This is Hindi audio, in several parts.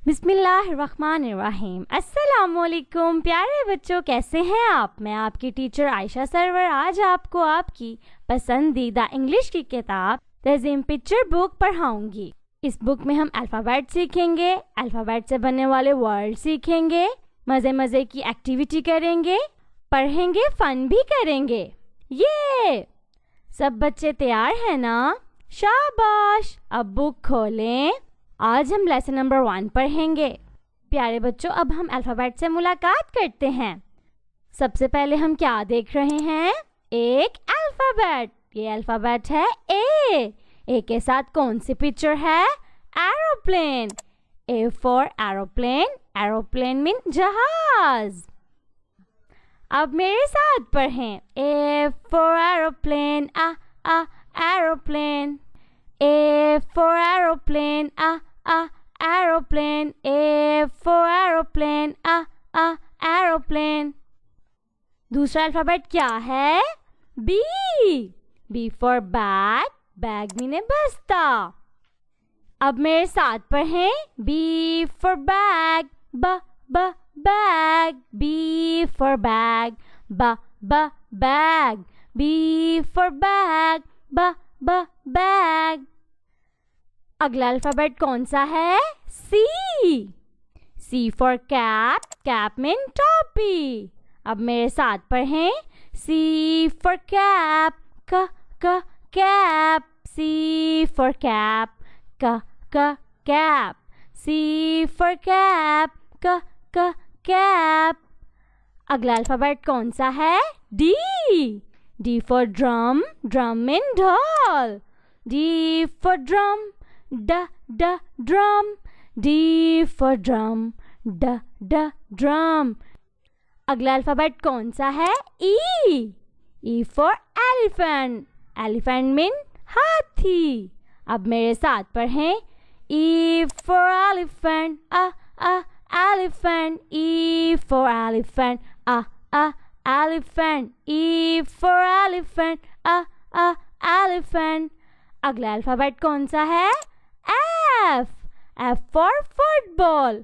बिस्मिल्लाहिर्रहमानिर्रहीम। अस्सलामुअलैकुम प्यारे बच्चों, कैसे हैं आप? मैं आपकी टीचर आयशा सरवर आज आपको आपकी पसंदीदा इंग्लिश की किताब तज़ीम पिक्चर बुक पढ़ाऊंगी। इस बुक में हम अल्फ़ाबेट सीखेंगे, अल्फ़ाबेट से बनने वाले वर्ड सीखेंगे, मज़े मज़े की एक्टिविटी करेंगे, पढ़ेंगे, फन भी करेंगे। ये सब बच्चे तैयार हैं ना? शाबाश, अब बुक खोलें। आज हम लेसन नंबर 1 पढ़ेंगे। प्यारे बच्चों, अब हम अल्फ़ाबेट से मुलाकात करते हैं। सबसे पहले हम क्या देख रहे हैं? एक अल्फ़ाबेट। ये अल्फ़ाबेट है ए। ए के साथ कौन सी पिक्चर है? Aeroplane. A for aeroplane. Aeroplane mean जहाज। अब मेरे साथ पढ़ें। A for aeroplane, ah aeroplane. A for aeroplane, aeroplane. A for aeroplane, aeroplane. दूसरा अल्फ़ाबेट क्या है? B. B for bag. Bag मीने बस्ता। अब मेरे साथ पढ़ें। B for bag, bag. B for bag, bag. B for bag, bag. अगला अल्फ़ाबेट कौन सा है? C. C for cap. Cap mean टोपी। अब मेरे साथ पढ़ें। C for cap, cap. C for cap, cap. C for cap, cap. अगला अल्फ़ाबेट कौन सा है? D. D for drum. Drum mean ढोल। D for drum, drum. D for drum, drum. अगला अल्फ़ाबेट कौन सा है? E. E for elephant. Elephant mean हाथी। अब मेरे साथ पढ़ें। E for elephant, elephant. E for elephant, elephant. E for elephant, elephant. अगला अल्फ़ाबेट कौन सा है? F. F for football.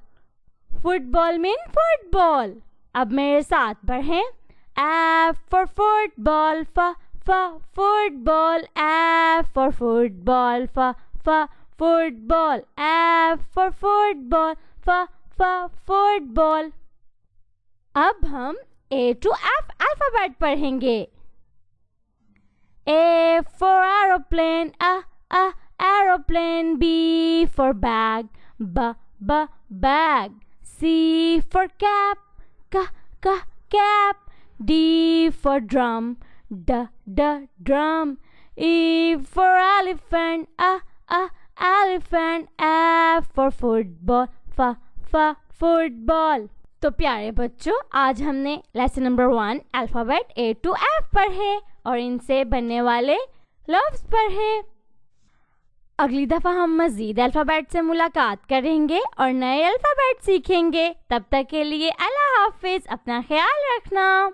Football mean football. अब मेरे साथ पढ़ें। F for football, football. F for football, football. F for football, football. अब हम A to F अल्फ़ाबेट पढ़ेंगे। A for aeroplane, aeroplane. B for bag, bag. C for cap, cap. D for drum, drum. E for elephant, elephant. F for football, football. तो प्यारे बच्चों, आज हमने lesson number 1 alphabet A to F पढ़े और इनसे बनने वाले लफ्ज़ पढ़े। अगली दफ़ा हम मज़ीद अल्फ़ाबेट से मुलाकात करेंगे और नए अल्फ़ाबेट सीखेंगे। तब तक के लिए अल्लाह हाफ़िज़। अपना ख्याल रखना।